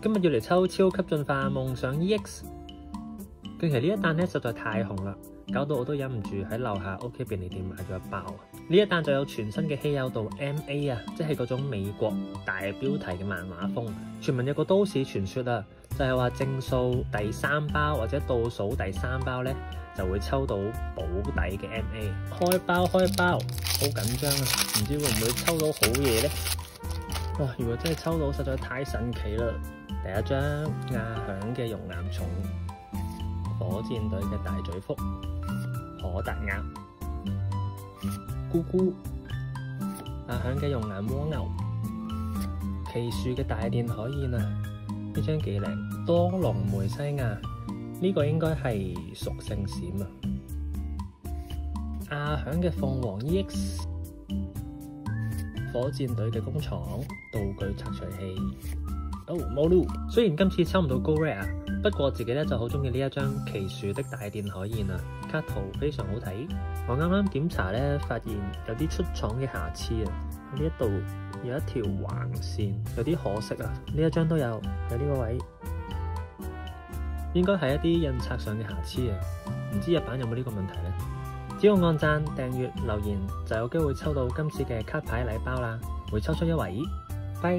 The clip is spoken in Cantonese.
今日要嚟抽超級進化夢想 EX。近期呢一單咧實在太紅啦，搞到我都忍唔住喺樓下 OK 便利店買咗一包啊！呢一單就有全新嘅稀有度 MA 啊，即係嗰種美國大標題嘅漫畫風。傳聞有個都市傳說啊，就係話正數第3包或者倒數第3包咧，就會抽到保底嘅 MA。開包，好緊張啊！唔知會唔會抽到好嘢咧？哇！如果真係抽到，實在太神奇啦！第一張亞響嘅熔岩蟲，火箭隊嘅大嘴蝠，可達鴨，咕咕，亞響嘅熔岩蝸牛，奇樹嘅大電海燕啊！呢張幾靚，多隆梅西亞，呢個應該係屬性閃啊！亞響嘅鳳凰 EX。火箭隊嘅工廠，道具拆除器，冇咯。雖然今次抽唔到高 rare， 不過自己咧就好中意呢一張奇樹的大電海燕啊，卡圖非常好睇。我啱啱檢查咧，發現有啲出廠嘅瑕疵啊，喺呢一度有一條橫線，有啲可惜啊。呢一張都有喺呢個位，應該係一啲印刷上嘅瑕疵啊，唔知日版有冇呢個問題咧？只要按讚、訂閱、留言，就有機會抽到今次嘅卡牌禮包啦！會抽出一位，拜。